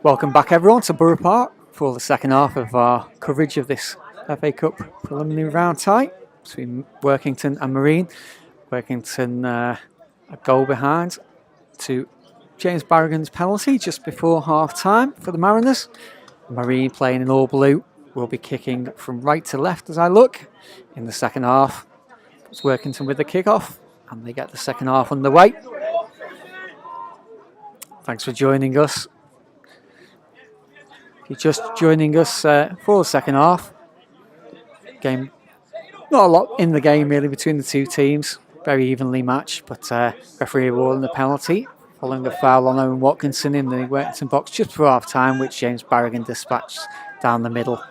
Welcome back everyone to Borough Park for the second half of our coverage of this FA Cup preliminary round tie between Workington and Marine. Workington a goal behind to James Barragan's penalty just before half time for the Mariners. Marine playing in all blue will be kicking from right to left as I look in the second half. It's Workington with the kick-off and they get the second half underway. Thanks for joining us. If you're just joining us for the second half, game, not a lot in the game really between the two teams, very evenly matched, but referee awarding the penalty following a foul on Owen Watkinson in the Workington box just before half time, which James Barragan dispatched down the middle.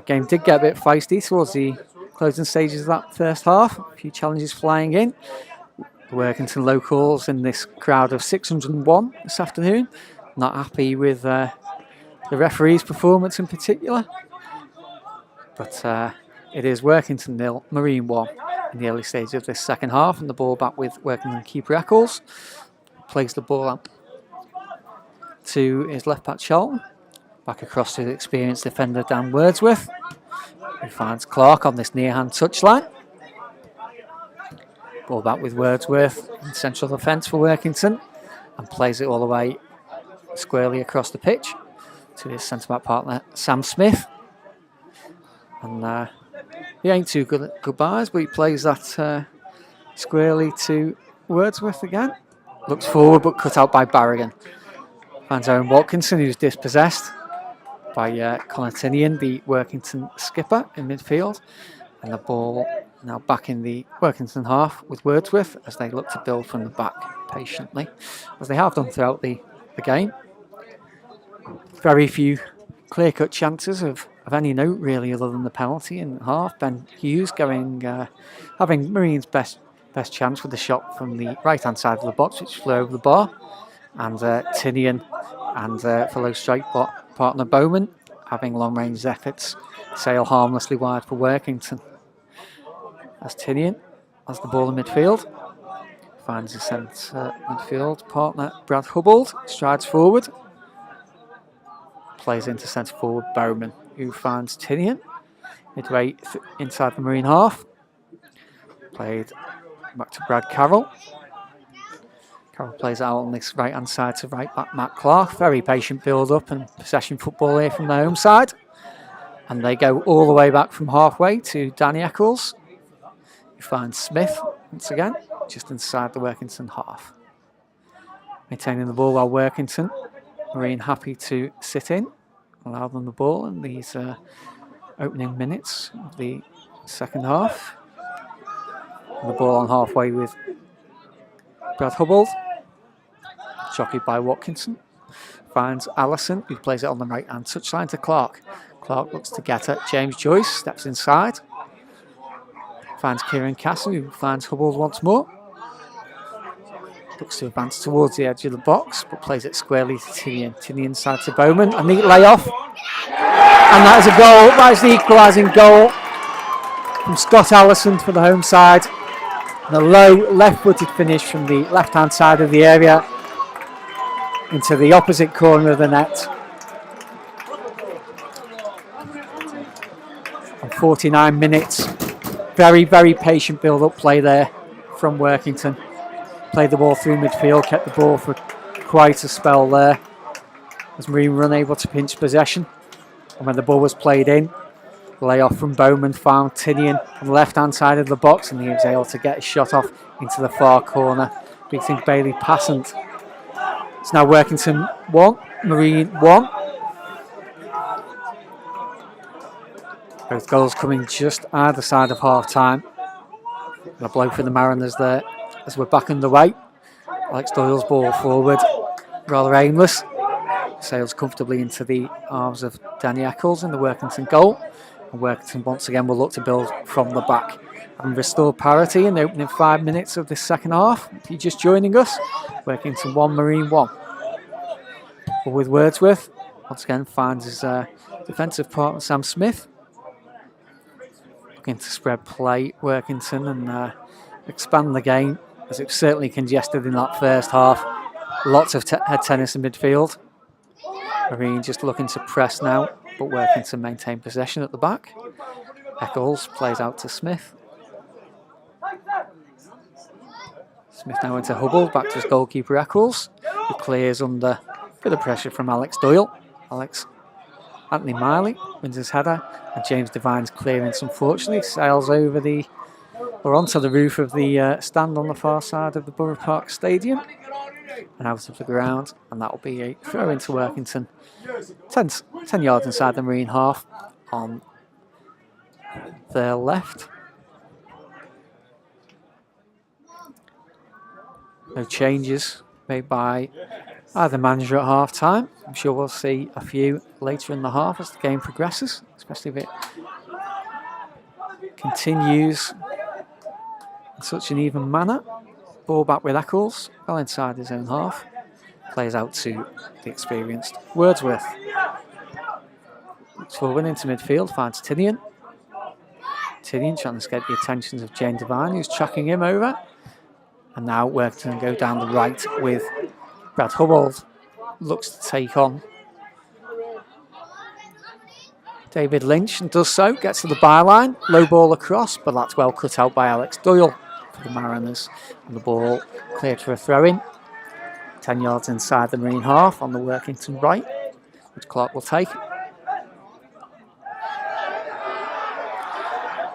Game did get a bit feisty towards the closing stages of that first half, a few challenges flying in. The Workington locals in this crowd of 601 this afternoon, not happy with the referee's performance in particular, but it is Workington 0, Marine 1 in the early stage of this second half, and the ball back with Workington keeper Eccles. Plays the ball out to his left back Charlton, back across to the experienced defender Dan Wordsworth, who finds Clark on this near hand touchline. Ball back with Wordsworth in central defence for Workington, and plays it all the way squarely across the pitch to his centre-back partner, Sam Smith. And he ain't too good at goodbyes, but he plays that squarely to Wordsworth again. Looks forward, but cut out by Barragan. Finds Owen Watkinson, who's dispossessed by Colin Tinian, the Workington skipper in midfield. And the ball now back in the Workington half with Wordsworth as they look to build from the back patiently, as they have done throughout the game. Very few clear-cut chances of any note really, other than the penalty in half. Ben Hughes having Marine's best chance with the shot from the right-hand side of the box, which flew over the bar, and Tinian and fellow strike partner Bowman having long-range efforts sail harmlessly wide for Workington. As Tinian has the ball in midfield, finds his centre midfield partner Brad Hubbold, strides forward. Plays into centre forward Bowman, who finds Tinian midway inside the Marine half. Played back to Brad Carroll. Carroll plays out on this right hand side to right back Matt Clark. Very patient build up and possession football here from the home side. And they go all the way back from halfway to Danny Eccles, who finds Smith once again just inside the Workington half. Maintaining the ball while Workington, Marine happy to sit in, allow them the ball in these opening minutes of the second half. And the ball on halfway with Brad Hubbold, jockeyed by Watkinson. Finds Allison, who plays it on the right hand touchline to Clark. Clark looks to get at James Joyce, steps inside. Finds Kieran Castle, who finds Hubbold once more. Looks to advance towards the edge of the box, but plays it squarely to Tinian. Tinian side to Bowman, a neat layoff. And that is a goal, that is the equalising goal from Scott Allison for the home side. And a low left-footed finish from the left-hand side of the area into the opposite corner of the net. On 49 minutes, very, very patient build-up play there from Workington. Played the ball through midfield, kept the ball for quite a spell there as Marine were unable to pinch possession. And when the ball was played in, layoff from Bowman found Tinian on the left-hand side of the box, and he was able to get a shot off into the far corner, beating Bailey Passant. It's now Workington 1, Marine 1. Both goals coming just either side of half-time. A blow for the Mariners there as we're back underway. Alex Doyle's ball forward, rather aimless. Sails comfortably into the arms of Danny Eccles in the Workington goal. And Workington once again will look to build from the back and restore parity in the opening 5 minutes of this second half. If you're just joining us, Workington 1, Marine 1. But with Wordsworth, once again finds his defensive partner Sam Smith. Looking to spread play Workington and expand the game, as it was certainly congested in that first half. Lots of head tennis in midfield. Marine just looking to press now, but Workington maintain possession at the back. Eccles plays out to Smith. Smith now into Hubble, back to his goalkeeper Eccles, who clears under a bit of pressure from Alex Doyle. Anthony Miley wins his header, and James Devine's clearance unfortunately sails over onto the roof of the stand on the far side of the Borough Park Stadium and out of the ground, and that will be a throw into Workington, 10 yards inside the Marine half on their left. No changes made by either manager at half time. I'm sure we'll see a few later in the half as the game progresses, especially if it continues in such an even manner. Ball back with Eccles, well inside his own half. Plays out to the experienced Wordsworth. Looks forward into midfield, finds Tinian. Tinian trying to get the attentions of James Devine, who's chucking him over. And now Workington go down the right with Brad Hubbold. Looks to take on David Lynch and does so. Gets to the byline, low ball across, but that's well cut out by Alex Doyle for the Mariners. And the ball cleared for a throw-in. 10 yards inside the Marine half on the Workington right, which Clark will take.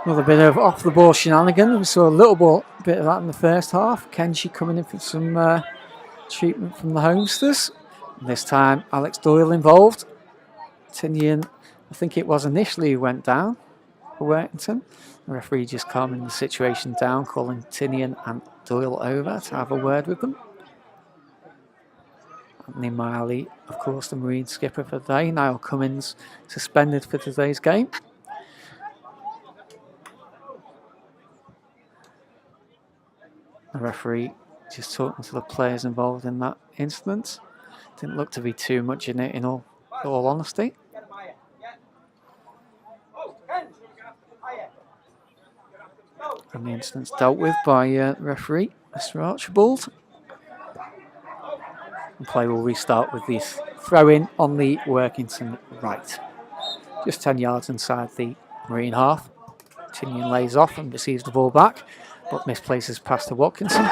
Another bit of off-the-ball shenanigan. We saw a little bit of that in the first half. Kenji coming in for some treatment from the Homesters. And this time, Alex Doyle involved. Tinian, I think it was initially, who went down for Workington. The referee just calming the situation down, calling Tinian and Doyle over to have a word with them. Anthony Miley, of course, the Marine skipper for the day. Niall Cummins suspended for today's game. The referee just talking to the players involved in that incident. Didn't look to be too much in it, in all honesty. And the incident's dealt with by referee, Mr. Archibald. And play will restart with this throw-in on the Workington right. Just 10 yards inside the Marine half. Tinian lays off and receives the ball back, but misplaces pass to Watkinson.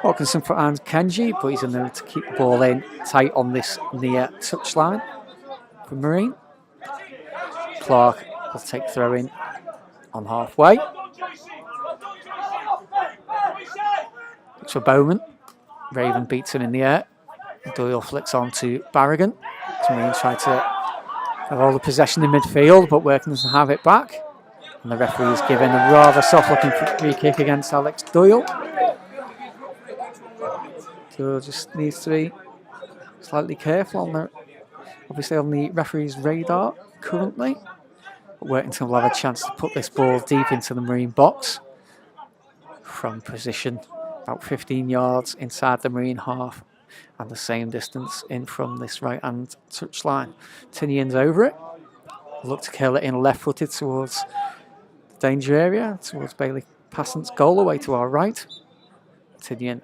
Watkinson finds Kenji, but he's in there to keep the ball in tight on this near touchline for Marine. Clark will take throw-in on halfway. Looks for Bowman. Raven beats him in the air. Doyle flicks on to Barragan. Marine try to have all the possession in midfield, but Workington have it back. And the referee is given a rather soft-looking free kick against Alex Doyle. Doyle just needs to be slightly careful obviously on the referee's radar currently. But Workington will have a chance to put this ball deep into the Marine box from position about 15 yards inside the Marine half and the same distance in from this right-hand touchline. Tinian's over it. Look to kill it in left-footed towards the danger area, towards Bailey Passant's goal away to our right. Tinian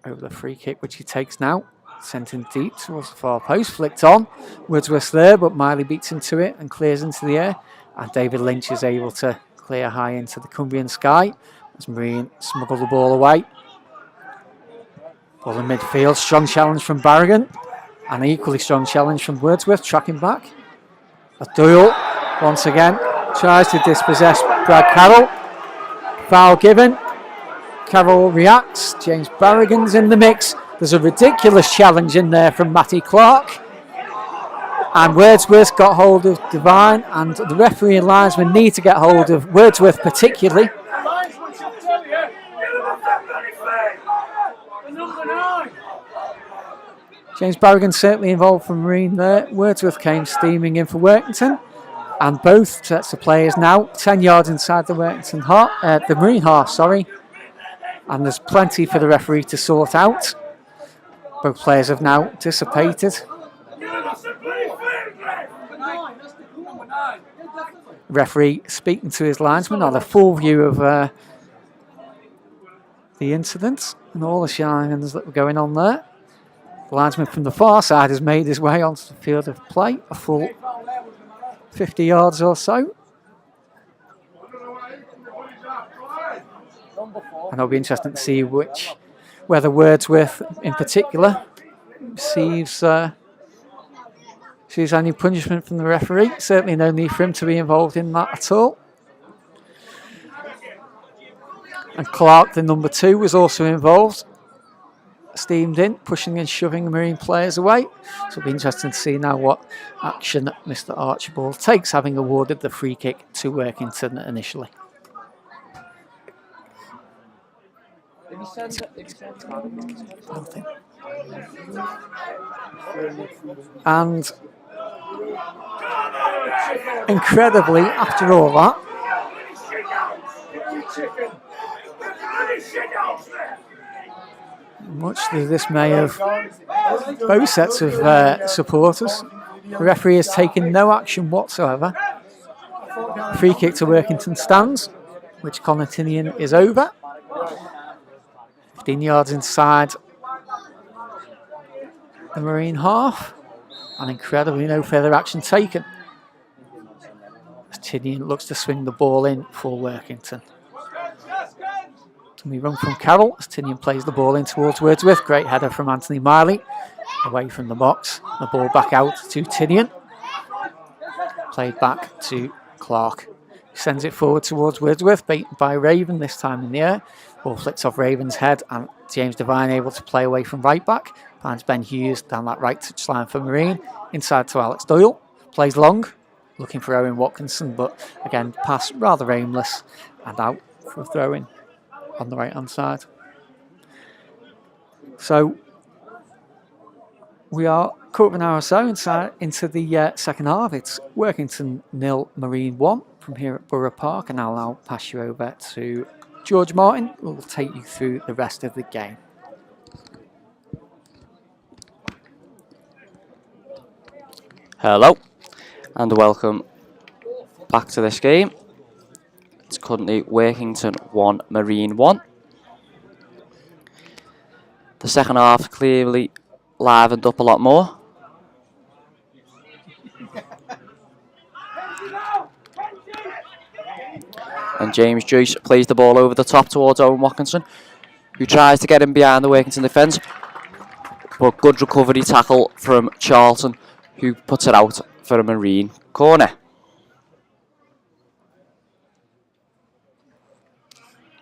over the free kick, which he takes now. Sent in deep towards the far post, flicked on. Wordsworth's there, but Miley beats into it and clears into the air. And David Lynch is able to clear high into the Cumbrian sky as Marine smuggle the ball away. Ball in midfield, strong challenge from Barragan. And an equally strong challenge from Wordsworth, tracking back. As Doyle, once again, tries to dispossess Brad Carroll. Foul given. Carroll reacts. James Barragan's in the mix. There's a ridiculous challenge in there from Matty Clark. And Wordsworth got hold of Devine, and the referee and linesman need to get hold of Wordsworth particularly. James Barragan certainly involved for Marine there. Wordsworth came steaming in for Workington. And both sets of players now 10 yards inside the the Marine half, sorry. And there's plenty for the referee to sort out. Both players have now dissipated. referee speaking to his linesman, had a full view of the incident and all the shenanigans that were going on there. The linesman from the far side has made his way onto the field of play, a full 50 yards or so. And it'll be interesting to see whether Wordsworth in particular receives any punishment from the referee. Certainly no need for him to be involved in that at all. And Clark, the number 2, was also involved. Steamed in, pushing and shoving the Marine players away. So it'll be interesting to see now what action Mr. Archibald takes, having awarded the free kick to Workington initially. And incredibly, after all that, much to the dismay of both sets of supporters, the referee has taken no action whatsoever. Free kick to Workington stands, which Connor Tinian is over. 15 yards inside the Marine half, and incredibly no further action taken as Tinian looks to swing the ball in for Workington. We run from Carroll as Tinian plays the ball in towards Wordsworth. Great header from Anthony Miley away from the box. The ball back out to Tinian. Played back to Clark. He sends it forward towards Wordsworth, beaten by Raven, this time in the air. Ball flicks off Raven's head and James Devine able to play away from right back. Finds Ben Hughes down that right touchline for Marine. Inside to Alex Doyle. Plays long, looking for Owen Watkinson, but again, pass rather aimless and out for a throw-in on the right hand side. So we are quarter of an hour or so into the second half. It's Workington 0, Marine 1 from here at Borough Park, and I'll now pass you over to George Martin, who will take you through the rest of the game. Hello and welcome back to this game. It's currently Workington 1, Marine 1. The second half clearly livened up a lot more. And James Joyce plays the ball over the top towards Owen Watkinson, who tries to get him behind the Workington defence. But good recovery tackle from Charlton, who puts it out for a Marine corner.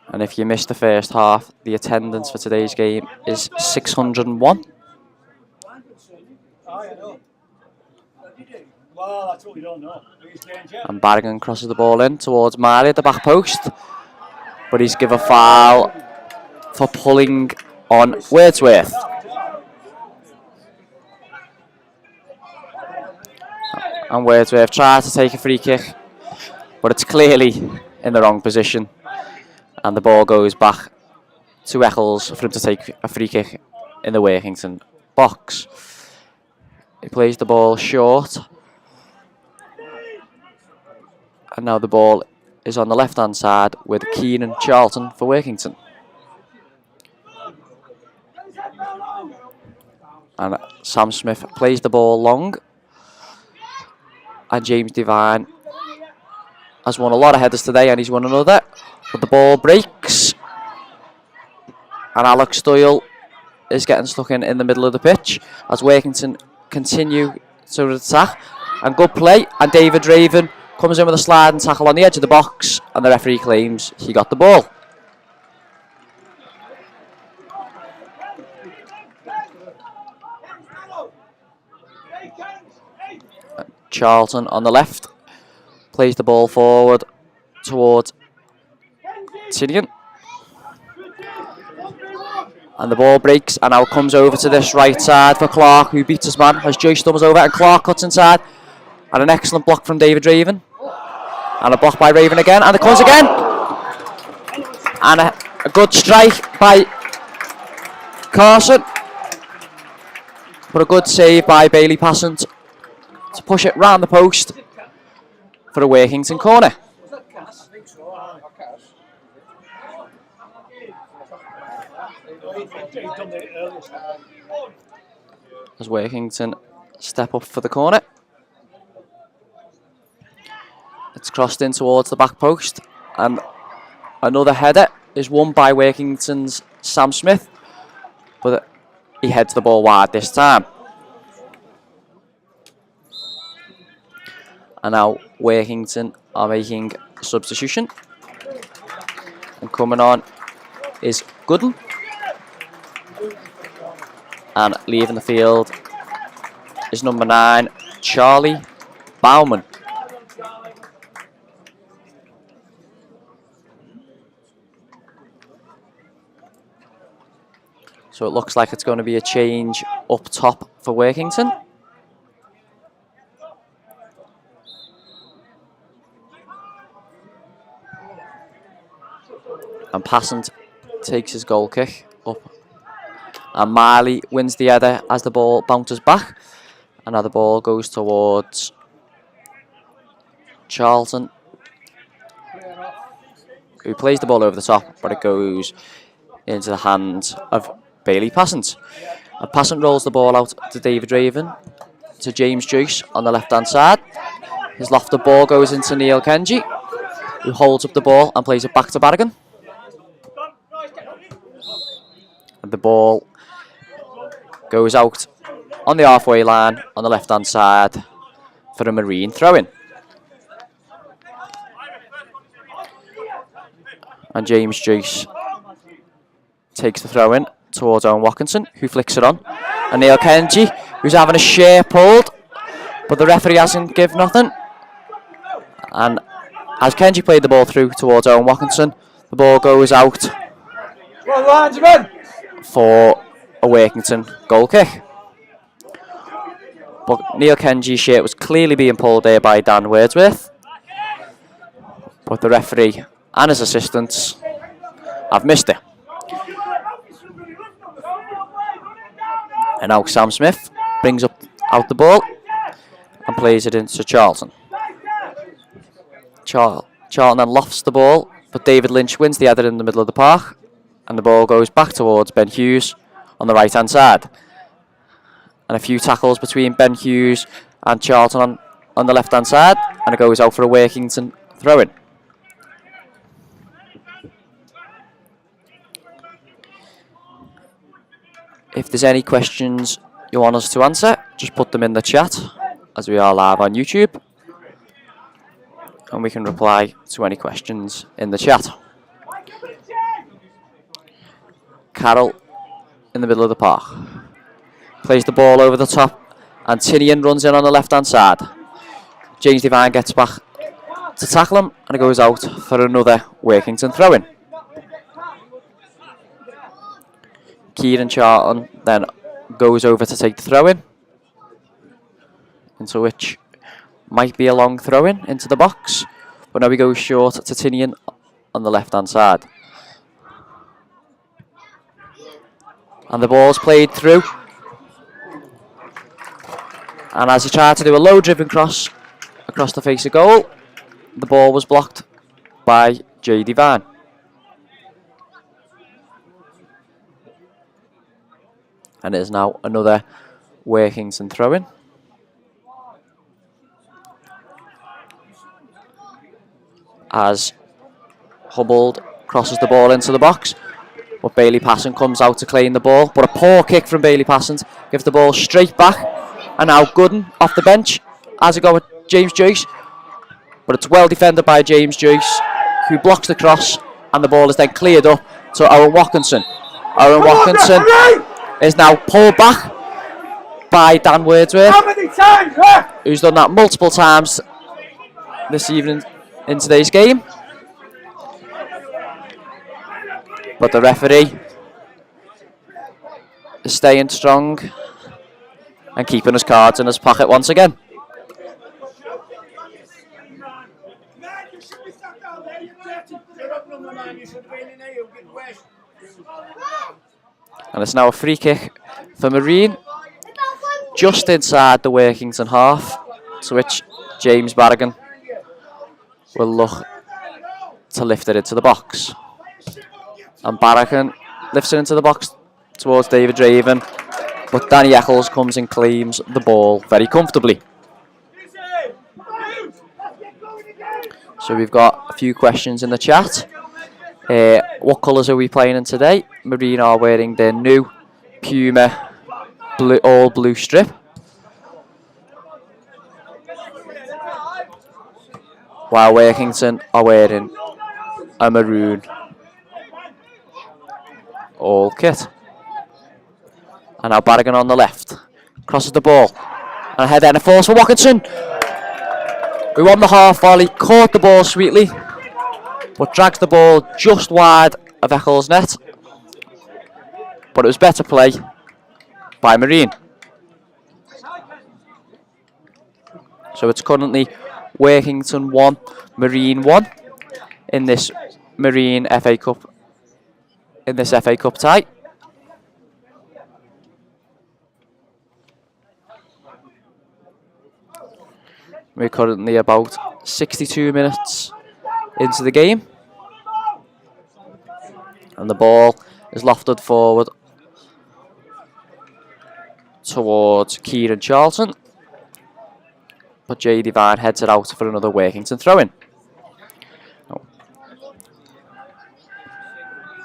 And if you missed the first half, the attendance for today's game is 601. And Barrigan crosses the ball in towards Miley at the back post, but he's given a foul for pulling on Wordsworth. And Wordsworth tries to take a free kick, but it's clearly in the wrong position. And the ball goes back to Eccles for him to take a free kick in the Workington box. He plays the ball short. And now the ball is on the left-hand side with Keenan Charlton for Workington. And Sam Smith plays the ball long. And James Devine has won a lot of headers today, and he's won another. But the ball breaks. And Alex Doyle is getting stuck in the middle of the pitch as Workington continue to attack. And good play. And David Raven comes in with a sliding tackle on the edge of the box, and the referee claims he got the ball. Charlton on the left plays the ball forward towards Tinian. And the ball breaks and now comes over to this right side for Clark, who beats his man as Joyce stumbles over, and Clark cuts inside. And an excellent block from David Raven. And a block by Raven again, and it comes again. And a good strike by Carson. But a good save by Bailey Passant to push it round the post. for a Workington corner. As Workington step up for the corner. It's crossed in towards the back post, and another header is won by Workington's Sam Smith, but he heads the ball wide this time. And now Workington are making a substitution, and coming on is Gooden, and leaving the field is number 9, Charlie Bauman. So it looks like it's going to be a change up top for Workington. And Passant takes his goal kick up. And Marley wins the header as the ball bounces back. And now the ball goes towards Charlton, who plays the ball over the top, but it goes into the hands of Bailey Passant. And Passant rolls the ball out to David Raven, to James Joyce on the left-hand side. His lofted ball goes into Neil Kenji, who holds up the ball and plays it back to Barragan. And the ball goes out on the halfway line on the left-hand side for a Marine throw-in. And James Joyce takes the throw-in towards Owen Watkinson, who flicks it on. And Neil Kenji, who's having a share pulled, but the referee hasn't given nothing. And as Kenji played the ball through towards Owen Watkinson, the ball goes out for a Workington goal kick. But Neil Kenji's shirt was clearly being pulled there by Dan Wordsworth, but the referee and his assistants have missed it. And now Sam Smith brings out the ball and plays it into Charlton. Charlton then lofts the ball, but David Lynch wins the header in the middle of the park, and the ball goes back towards Ben Hughes on the right-hand side. And a few tackles between Ben Hughes and Charlton on the left-hand side, and it goes out for a Workington throw-in. If there's any questions you want us to answer, just put them in the chat, as we are live on YouTube, and we can reply to any questions in the chat. Carroll in the middle of the park plays the ball over the top, and Tinian runs in on the left hand side. James Devine gets back to tackle him, and it goes out for another Workington throw-in. Kieran Charlton then goes over to take the throw-in, into which might be a long throw-in into the box, but now he goes short to Tinian on the left hand side. And the ball's played through, and as he tried to do a low driven cross across the face of goal, the ball was blocked by Jay Devine. And it is now another Workington throw-in. As Hubbold crosses the ball into the box, but Bailey Passant comes out to claim the ball. But a poor kick from Bailey Passant gives the ball straight back. And now Gooden off the bench as it go with James Joyce. But it's well defended by James Joyce, who blocks the cross, and the ball is then cleared up to Owen Watkinson. Owen Watkinson is now pulled back by Dan Wordsworth, who's done that multiple times this evening in today's game. But the referee is staying strong and keeping his cards in his pocket once again. And it's now a free kick for Marine, just inside the Workington half, to which James Barragan will look to lift it into the box. And Barragan lifts it into the box towards David Draven, but Danny Eccles comes and claims the ball very comfortably. So we've got a few questions in the chat. What colours are we playing in today? Marine are wearing their new Puma all blue strip. While Workington are wearing a maroon all kit. And now Barragan on the left. Crosses the ball. And a header and a force for Workington. We won the half volley, caught the ball sweetly, but drags the ball just wide of Eccles' net. But it was better play by Marine. So it's currently Workington 1, Marine 1 in this Marine FA Cup tie. We're currently about 62 minutes into the game. And the ball is lofted forward towards Kieran Charlton. But Jay Devine heads it out for another Workington throw-in.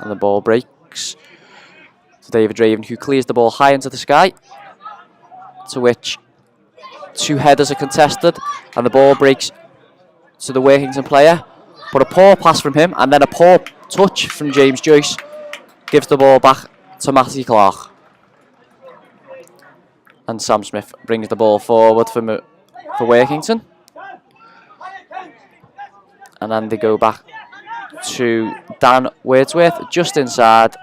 And the ball breaks to David Draven, who clears the ball high into the sky, to which two headers are contested, and the ball breaks to the Workington player. But a poor pass from him, and then a poor touch from James Joyce gives the ball back to Matty Clark. And Sam Smith brings the ball forward for Workington. And then they go back to Dan Wordsworth just inside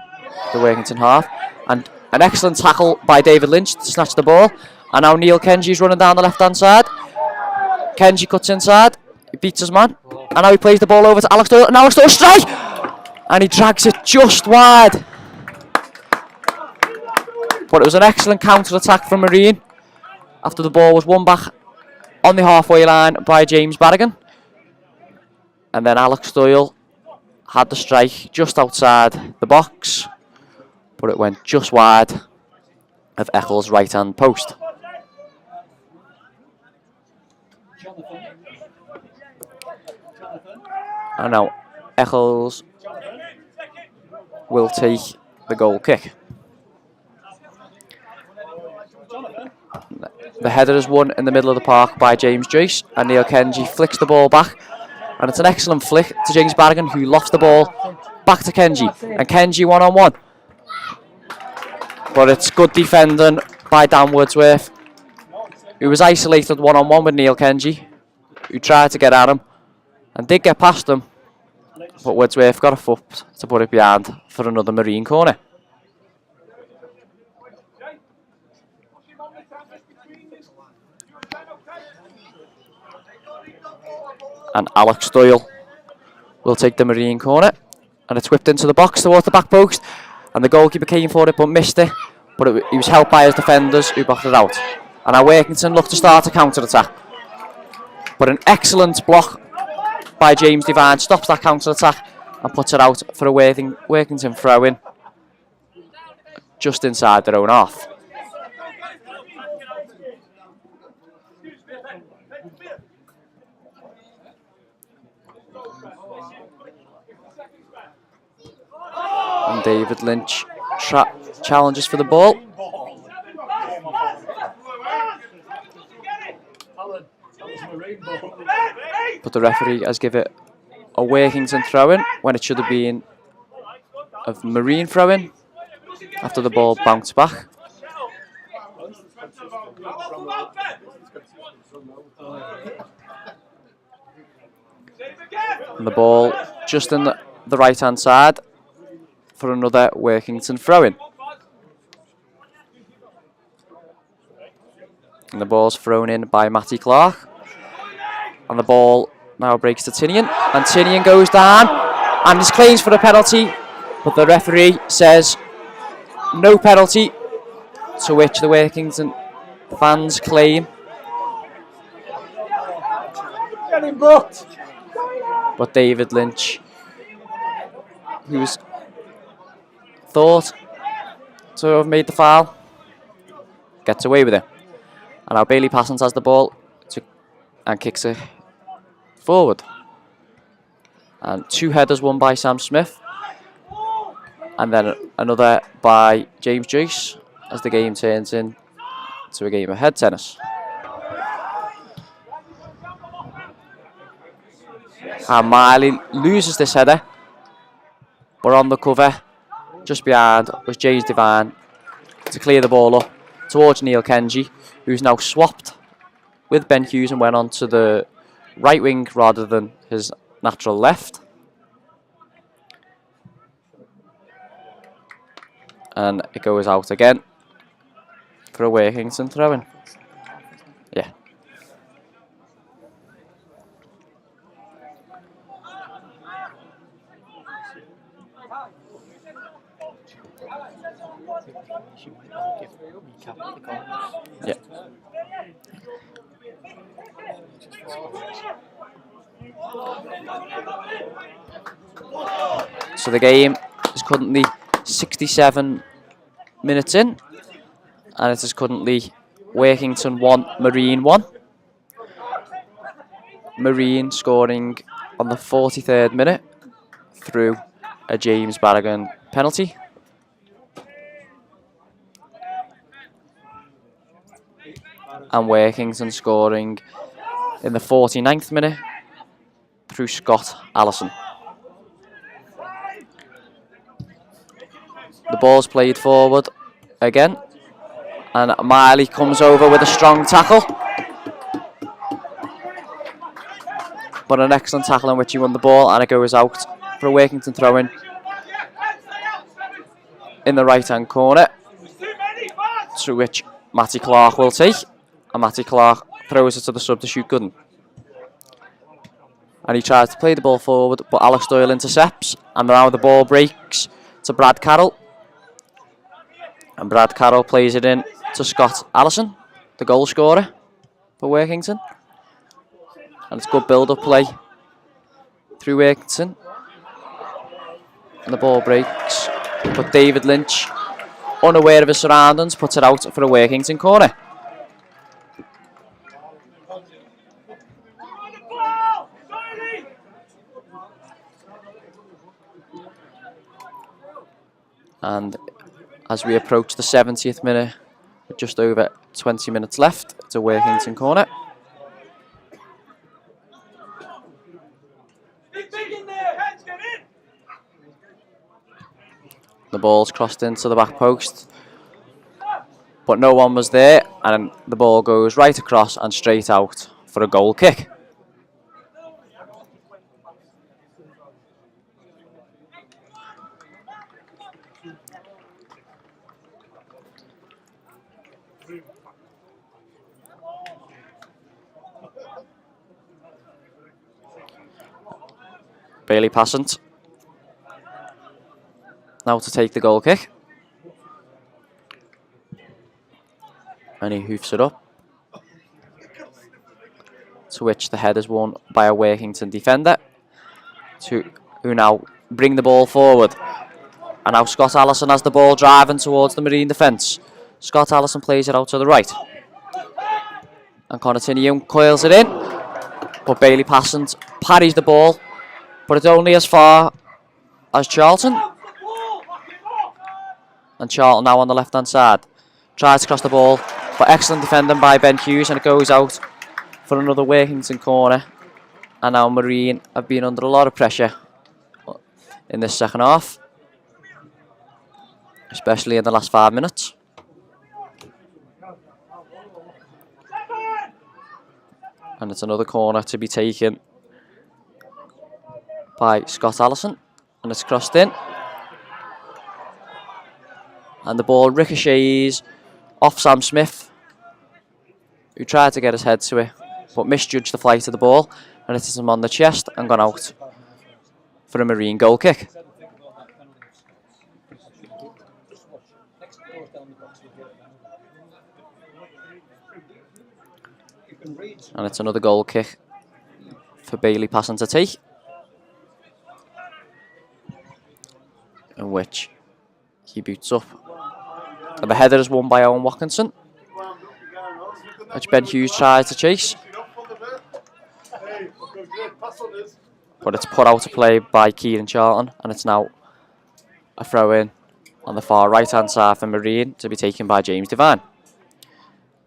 the Workington half. And an excellent tackle by David Lynch to snatch the ball. And now Neil Kenji's running down the left-hand side. Kenji cuts inside. He beats his man. And now he plays the ball over to Alex Doyle. And Alex Doyle strike! And he drags it just wide. But it was an excellent counter-attack from Marine after the ball was won back on the halfway line by James Barragan. And then Alex Doyle had the strike just outside the box, but it went just wide of Eccles' right-hand post. And now Eccles will take the goal kick. The header is won in the middle of the park by James Joyce, and Neil Kenji flicks the ball back, and it's an excellent flick to James Barragan, who lofts the ball back to Kenji, and Kenji one-on-one. But it's good defending by Dan Wordsworth, who was isolated one-on-one with Neil Kenji, who tried to get at him and did get past him, but Wordsworth got a foot to put it behind for another Marine corner. And Alex Doyle will take the Marine corner, and it's whipped into the box towards the back post, and the goalkeeper came for it but missed it, but he was helped by his defenders who blocked it out. And now Workington look to start a counter-attack, but an excellent block by James Devine stops that counter-attack and puts it out for a Workington throw-in just inside their own half. And David Lynch challenges for the ball. But the referee has given it a Workington throw-in when it should have been a Marine throw-in after the ball bounced back. And the ball just in the right-hand side for another Workington throw-in. And the ball's thrown in by Matty Clark. And the ball now breaks to Tinian. And Tinian goes down and is claims for a penalty. But the referee says no penalty, to which the Workington fans claim but David Lynch, who was thought to have made the foul, gets away with it. And now Bailey Passant has the ball and kicks it forward. And 2 headers won by Sam Smith. And then another by James Joyce as the game turns into a game of head tennis. And Miley loses this header, but on the cover, just behind, was James Devine to clear the ball up towards Neil Kenji, who's now swapped with Ben Hughes and went on to the right wing rather than his natural left. And it goes out again for a Workington throw-in. Yeah. Yeah. So the game is currently 67 minutes in, and it is currently Workington 1, Marine 1. Marine scoring on the 43rd minute through a James Barragan penalty. And Workington scoring in the 49th minute through Scott Allison. The ball's played forward again, and Miley comes over with a strong tackle. But an excellent tackle in which he won the ball, and it goes out for a Workington throw-in in the right-hand corner, to which Matty Clark will take. And Matty Clark throws it to the substitute Gooden. And he tries to play the ball forward, but Alex Doyle intercepts, and now the ball breaks to Brad Carroll. And Brad Carroll plays it in to Scott Allison, the goal scorer for Workington. And it's good build-up play through Workington. And the ball breaks, but David Lynch, unaware of his surroundings, puts it out for a Workington corner. And as we approach the 70th minute, with just over 20 minutes left, it's a Workington corner. The ball's crossed into the back post, but no one was there, and the ball goes right across and straight out for a goal kick. Bailey Passant now to take the goal kick. And he hoofs it up, to which the head is won by a Workington defender, who now bring the ball forward. And now Scott Allison has the ball driving towards the Marine defence. Scott Allison plays it out to the right. And Conatinium coils it in, but Bailey Passant parries the ball, but it's only as far as Charlton. And Charlton now on the left-hand side tries to cross the ball, but excellent defending by Ben Hughes, and it goes out for another Workington corner. And now Marine have been under a lot of pressure in this second half, especially in the last 5 minutes. And it's another corner to be taken by Scott Allison, and it's crossed in. And the ball ricochets off Sam Smith, who tried to get his head to it, but misjudged the flight of the ball, and it hit him on the chest and gone out for a Marine goal kick. And it's another goal kick for Bailey Passant to take. which he boots up. And the header is won by Owen Workington, which Ben Hughes tries to chase. But it's put out to play by Kieran Charlton, and it's now a throw in on the far right hand side for Marine to be taken by James Devine.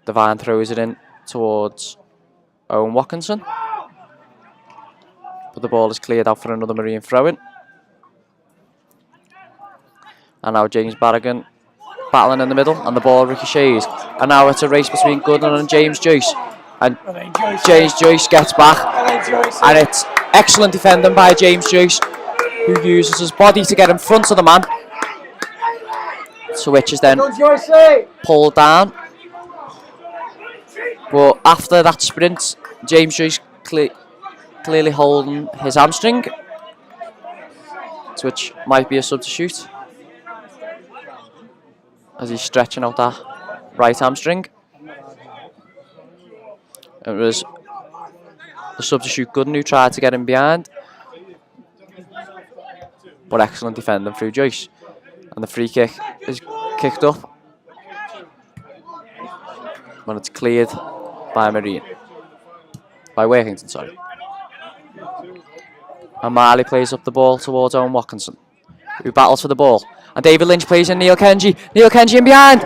Devine throws it in towards Owen Workington, but the ball is cleared out for another Marine throw in. And now James Barragan battling in the middle, and the ball ricochets. And now it's a race between Gooden and James Joyce. And James Joyce gets back, and it's excellent defending by James Joyce, who uses his body to get in front of the man, so which is then pulled down. But after that sprint, James Joyce clearly holding his hamstring, which might be a substitute, as he's stretching out that right hamstring. It was the substitute Gooden who tried to get him behind, but excellent defending through Joyce. And the free kick is kicked up when it's cleared by Workington, sorry. And Marley plays up the ball towards Owen Watkinson, who battles for the ball. And David Lynch plays in Neil Kenji. Neil Kenji in behind.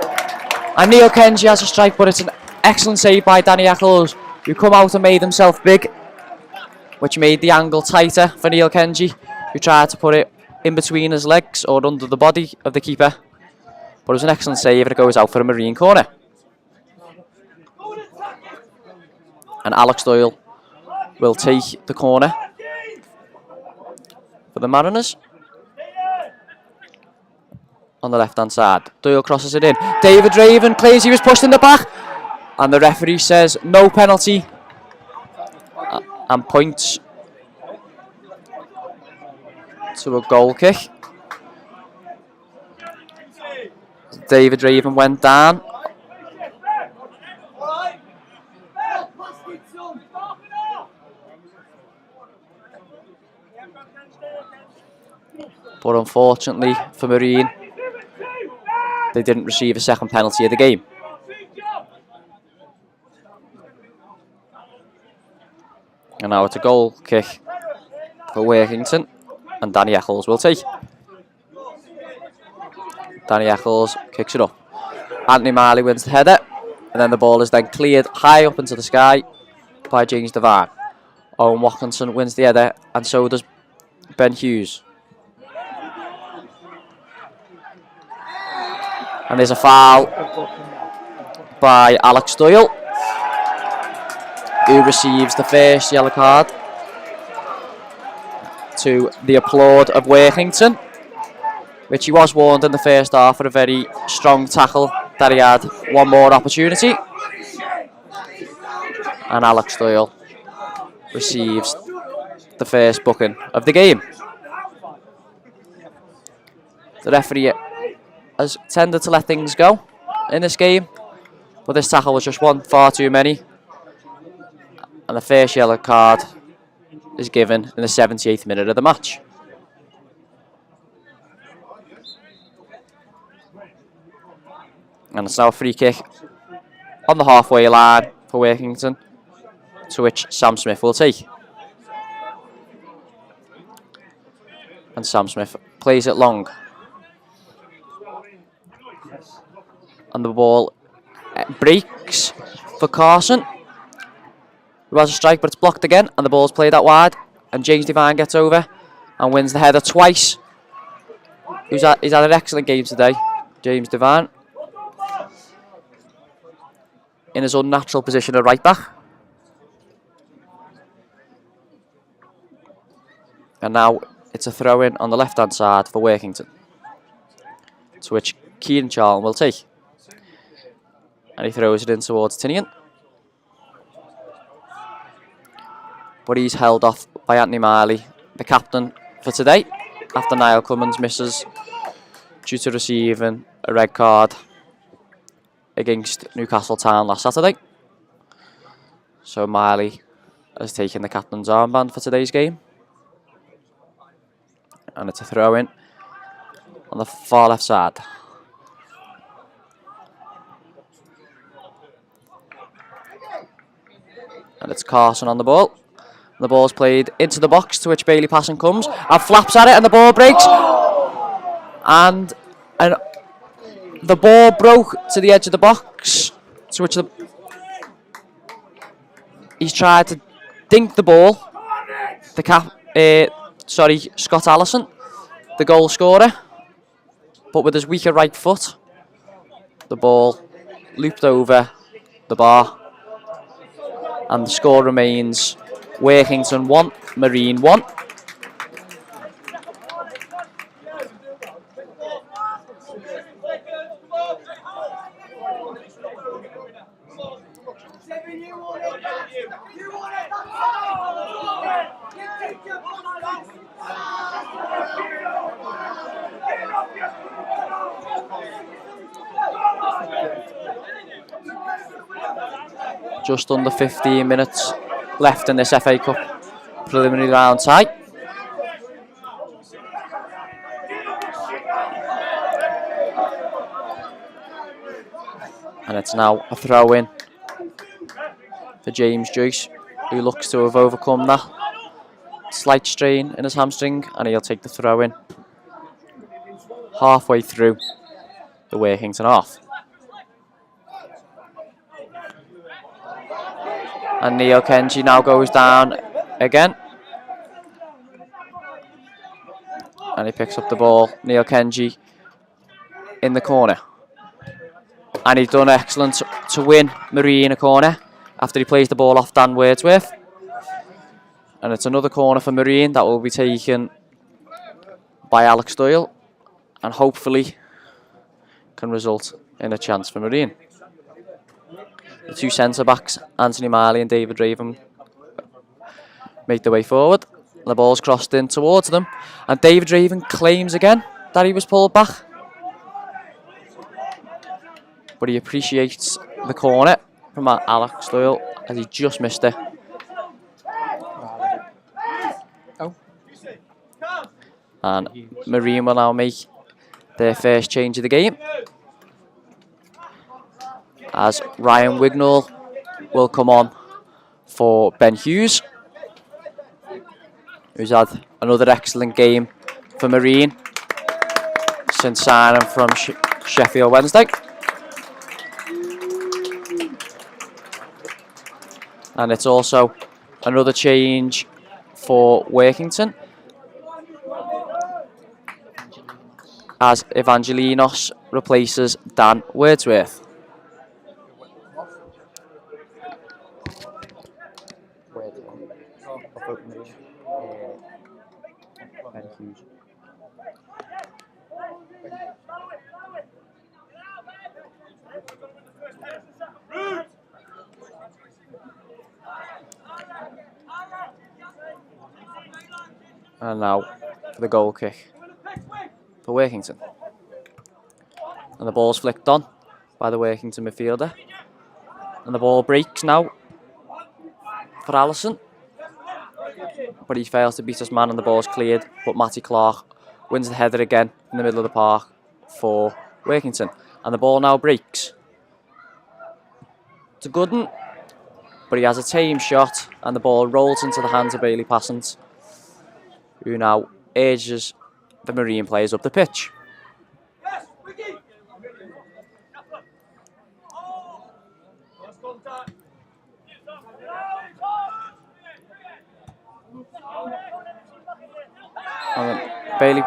And Neil Kenji has a strike, but it's an excellent save by Danny Eccles, who come out and made himself big, which made the angle tighter for Neil Kenji, who tried to put it in between his legs or under the body of the keeper. But it was an excellent save, and it goes out for a Marine corner. And Alex Doyle will take the corner for the Mariners. On the left hand side, Doyle crosses it in. David Raven claims he was pushed in the back, and the referee says no penalty and points to a goal kick. David Raven went down. But unfortunately for Marine, they didn't receive a second penalty of the game. And now it's a goal kick for Workington, and Danny Eccles will take. Danny Eccles kicks it up. Anthony Marley wins the header, and then the ball is then cleared high up into the sky by James Devine. Owen Watkinson wins the header, and so does Ben Hughes. And there's a foul by Alex Doyle, who receives the first yellow card, to the applaud of Workington, which he was warned in the first half for a very strong tackle that he had one more opportunity. And Alex Doyle receives the first booking of the game. The referee has tended to let things go in this game, but this tackle was just one far too many, and the first yellow card is given in the 78th minute of the match. And it's now a free kick on the halfway line for Workington, to which Sam Smith will take. And Sam Smith plays it long. And the ball breaks for Carson, who has a strike, but it's blocked again, and the ball's played out wide, and James Devine gets over and wins the header twice. He's had an excellent game today, James Devine, in his unnatural position at right back. And now it's a throw in on the left hand side for Workington, to which Kieran Charlton will take. And he throws it in towards Tinian, but he's held off by Anthony Marley, the captain for today, after Niall Cummins misses due to receiving a red card against Newcastle Town last Saturday. So Marley has taken the captain's armband for today's game, and it's a throw in on the far left side. And it's Carson on the ball. The ball's played into the box, to which Bailey Passon comes and flaps at it, and the ball breaks. And the ball broke to the edge of the box, to which he's tried to dink the ball. Scott Allison, the goal scorer, but with his weaker right foot, the ball looped over the bar, and the score remains Workington 1, Marine 1. Just under 15 minutes left in this FA Cup preliminary round tie. And it's now a throw-in for James Joyce, who looks to have overcome that slight strain in his hamstring, and he'll take the throw-in halfway through the Workington half. And Neil Kenji now goes down again. And he picks up the ball. Neil Kenji in the corner. And he's done excellent to win Marine a corner after he plays the ball off Dan Wordsworth. And it's another corner for Marine that will be taken by Alex Doyle, and hopefully can result in a chance for Marine. The two centre-backs, Anthony Marley and David Raven, make their way forward. The ball's crossed in towards them, and David Raven claims again that he was pulled back. But he appreciates the corner from Alex Doyle, as he just missed it. Oh. And Marine will now make their first change of the game, as Ryan Wignall will come on for Ben Hughes, who's had another excellent game for Marine since signing from Sheffield Wednesday. And it's also another change for Workington, as Evangelinos replaces Dan Wordsworth. And now for the goal kick for Workington. And the ball's flicked on by the Workington midfielder. And the ball breaks now for Allison. But he fails to beat his man, and the ball's cleared. But Matty Clark wins the header again in the middle of the park for Workington. And the ball now breaks to Gooden, but he has a tame shot, and the ball rolls into the hands of Bailey Passon, who now urges the Marine players up the pitch. And then Bailey,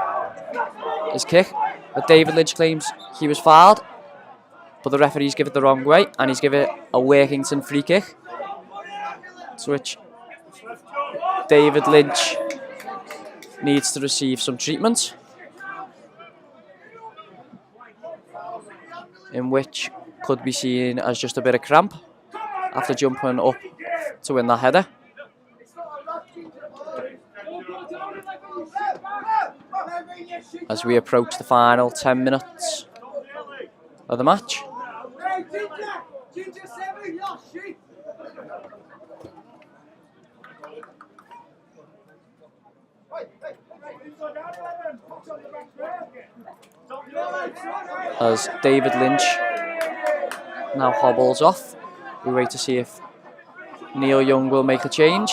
his kick, but David Lynch claims he was fouled, but the referee's give it the wrong way, and he's given it a Workington free kick, to which David Lynch needs to receive some treatment, in which could be seen as just a bit of cramp after jumping up to win that header. As we approach the final 10 minutes of the match. as David Lynch now hobbles off. We wait to see if Neil Young will make a change.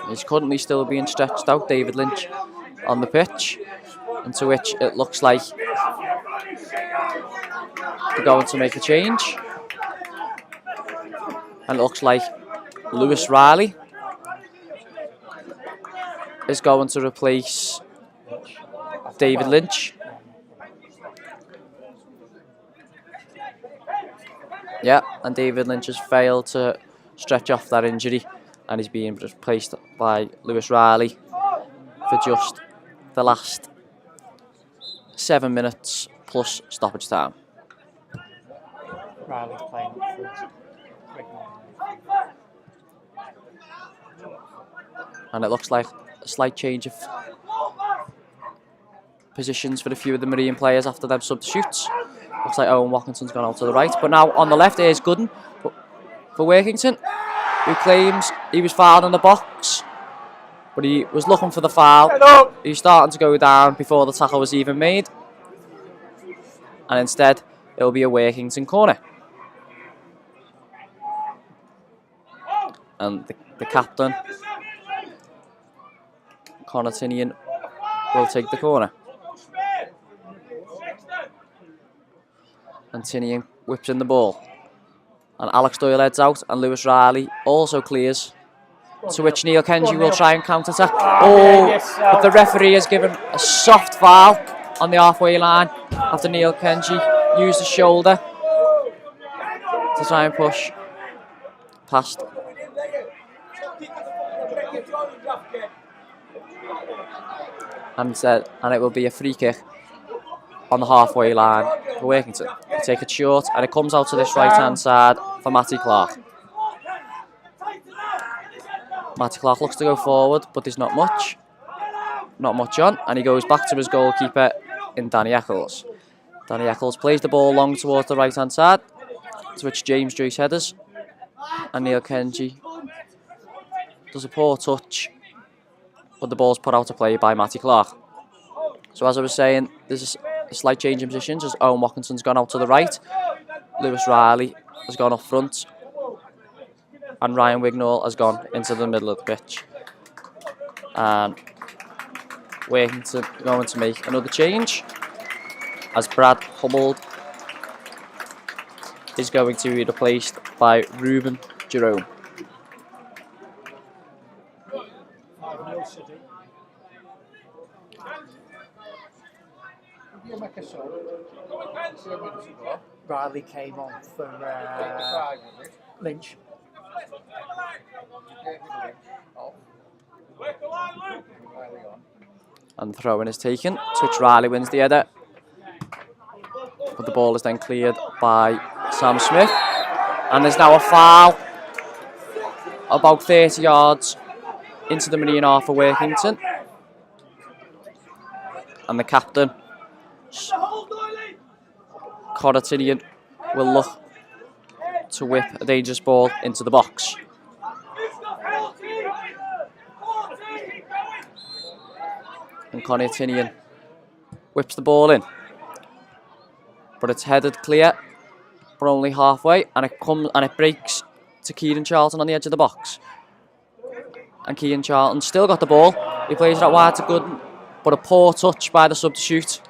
He's currently still being stretched out, David Lynch, on the pitch, into which it looks like they're going to make a change. And it looks like Lewis Riley is going to replace David Lynch. Yeah, and David Lynch has failed to stretch off that injury, and he's being replaced by Lewis Riley for just the last 7 minutes plus stoppage time. Riley's playing up front. And it looks like a slight change of positions for a few of the Marine players after them substitutes. Looks like Owen Workington's gone out to the right, but now on the left is Gooden for Workington, who claims he was fouled in the box, but he was looking for the foul. He's starting to go down before the tackle was even made, and instead it'll be a Workington corner. And the captain, Connor Tinian, will take the corner. And Tinian whips in the ball. And Alex Doyle heads out, and Lewis Riley also clears. To which Neil Kenji will try and counter-attack. Oh, but the referee has given a soft foul on the halfway line after Neil Kenji used his shoulder to try and push past. And it will be a free kick on the halfway line for Workington. They take it short, and it comes out to this right-hand side for Matty Clark. Matty Clark looks to go forward, but there's not much on, and he goes back to his goalkeeper in Danny Eccles. Danny Eccles plays the ball long towards the right-hand side, to which James Joyce headers, and Neil Kenji does a poor touch, but the ball's put out of play by Matty Clark. So as I was saying, there's a slight change in positions as Owen Workington's gone out to the right, Lewis Riley has gone up front, and Ryan Wignall has gone into the middle of the pitch. And Workington going to make another change as Brad Humboldt is going to be replaced by Ruben Jerome. Riley came on for Lynch. And the throw-in is taken, to which Riley wins the header. But the ball is then cleared by Sam Smith. And there's now a foul about 30 yards into the Marine half for Workington. And the captain, Connor Tinian, will look to whip a dangerous ball into the box. And Connor Tinian whips the ball in, but it's headed clear, but only halfway, and it breaks to Kieran Charlton on the edge of the box. And Kieran Charlton still got the ball. He plays it out wide to Gooden, but a poor touch by the substitute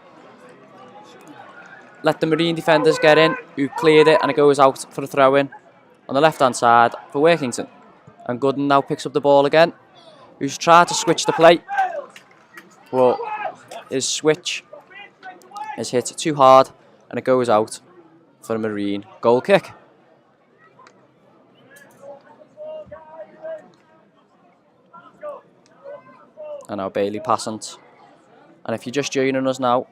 let the Marine defenders get in, who cleared it, and it goes out for a throw-in on the left-hand side for Workington. And Gooden now picks up the ball again, who's tried to switch the play, but his switch is hit too hard, and it goes out for a Marine goal kick. And now Bailey Passant. And if you're just joining us now,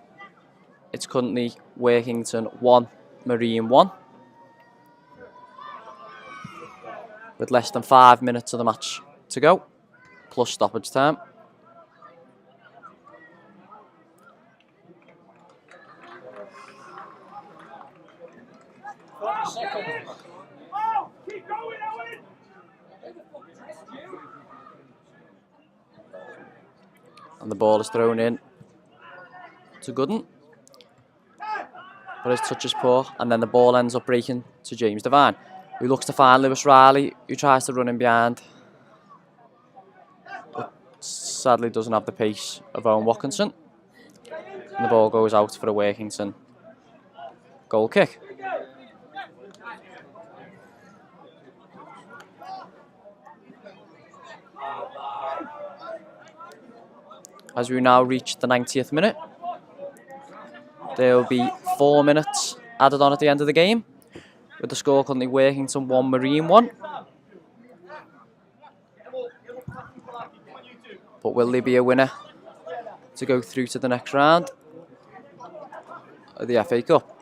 it's currently Workington 1, Marine 1. With less than 5 minutes of the match to go, plus stoppage time. And the ball is thrown in to Gooden. But his touch is poor, and then the ball ends up breaking to James Devine, who looks to find Lewis Riley, who tries to run in behind. But sadly doesn't have the pace of Owen Watkinson. And the ball goes out for a Workington goal kick. As we now reach the 90th minute, there will be 4 minutes added on at the end of the game, with the score currently Workington 1, Marine 1. But will there be a winner to go through to the next round of the FA Cup?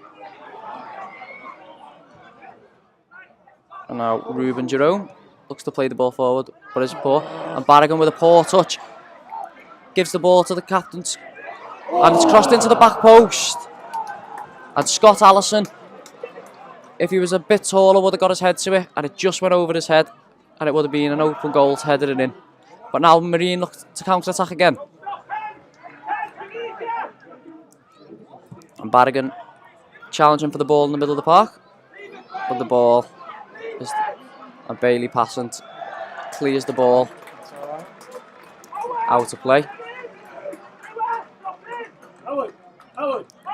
And now Ruben Jerome looks to play the ball forward, but it's poor. And Barragan with a poor touch gives the ball to the captain, and it's crossed into the back post. And Scott Allison, if he was a bit taller, would have got his head to it, and it just went over his head, and it would have been an open goal to head it in. But now Marine look to counter-attack again. And Barragan challenging for the ball in the middle of the park, but the ball is, and Bailey passing clears the ball out of play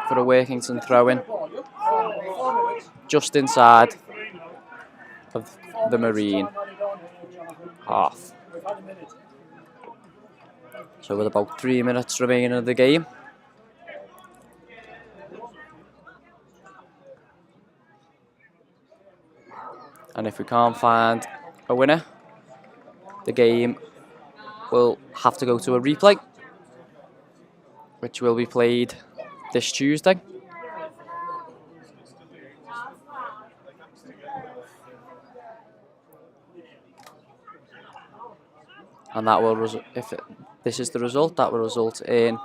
for a Workington throw-in just inside of the Marine half. So with about 3 minutes remaining of the game, and if we can't find a winner, the game will have to go to a replay, which will be played this Tuesday. And that will this is the result, that will result in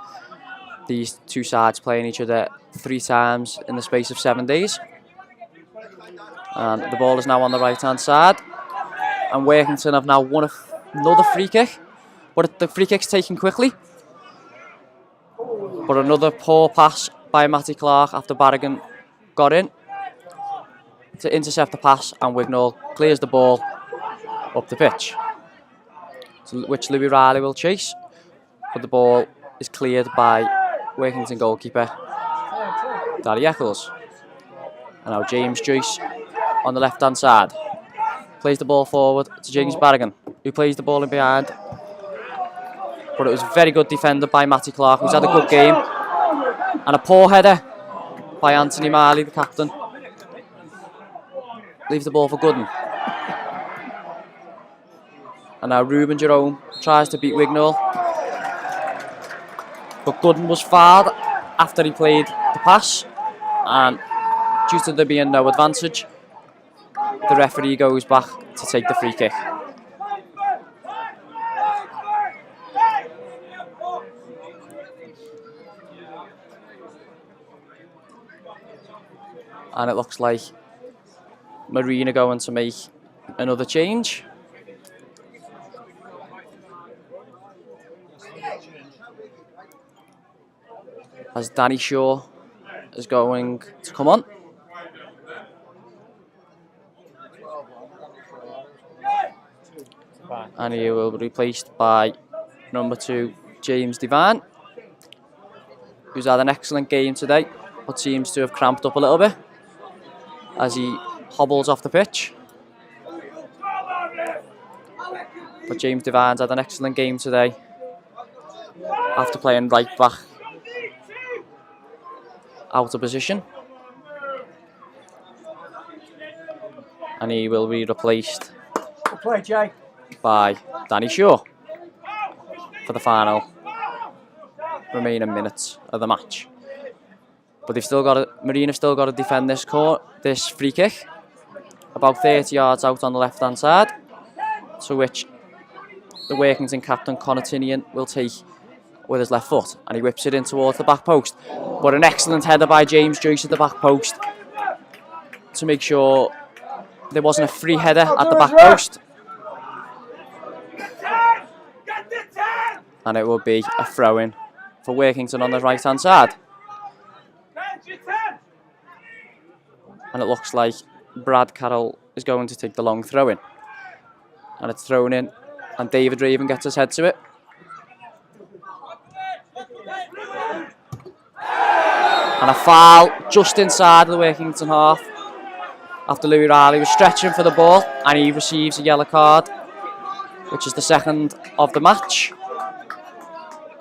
these two sides playing each other 3 times in the space of 7 days. And the ball is now on the right hand side, and Workington have now won another free kick, but the free kick's taken quickly. But another poor pass by Matty Clark after Barragan got in to intercept the pass, and Wignall clears the ball up the pitch, which Louis Riley will chase, but the ball is cleared by Workington goalkeeper Daddy Eccles. And now James Joyce on the left hand side plays the ball forward to James Barragan, who plays the ball in behind, but it was very good defender by Matty Clark, who's had a good game, and a poor header by Anthony Marley, the captain. Leaves the ball for Gooden. And now Ruben Jerome tries to beat Wignall, but Gooden was fouled after he played the pass, and due to there being no advantage, the referee goes back to take the free kick. And it looks like Marine are going to make another change. As Danny Shaw is going to come on. And he will be replaced by number 2, James Devine, who's had an excellent game today, but seems to have cramped up a little bit as he hobbles off the pitch. But James Devine's had an excellent game today after playing right back out of position. And he will be replaced by Danny Shaw for the final remaining minutes of the match. But they've still got to, Marine have still got to defend this free kick about 30 yards out on the left hand side, to which the Workington captain Conor Tinian will take with his left foot, and he whips it in towards the back post. But an excellent header by James Joyce at the back post to make sure there wasn't a free header at the back post. and it will be a throw-in for Workington on the right-hand side. And it looks like Brad Carroll is going to take the long throw-in. And it's thrown in, and David Raven gets his head to it. And a foul just inside of the Workington half after Louis Riley was stretching for the ball, and he receives a yellow card, which is the second of the match,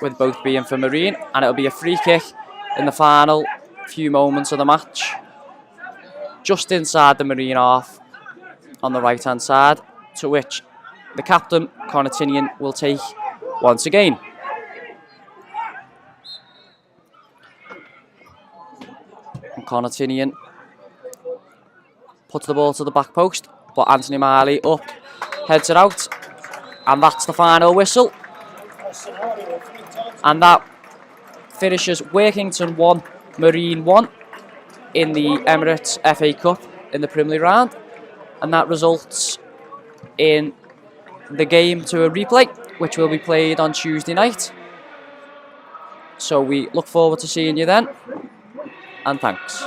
with both being for Marine, and it'll be a free kick in the final few moments of the match, just inside the Marine half on the right hand side, to which the captain, Connor Tinian, will take once again. And Connor Tinian puts the ball to the back post, but Anthony Marley up, heads it out, and that's the final whistle. And that finishes Workington 1, Marine 1 in the Emirates FA Cup in the preliminary round, and that results in the game to a replay, which will be played on Tuesday night. So we look forward to seeing you then, and thanks.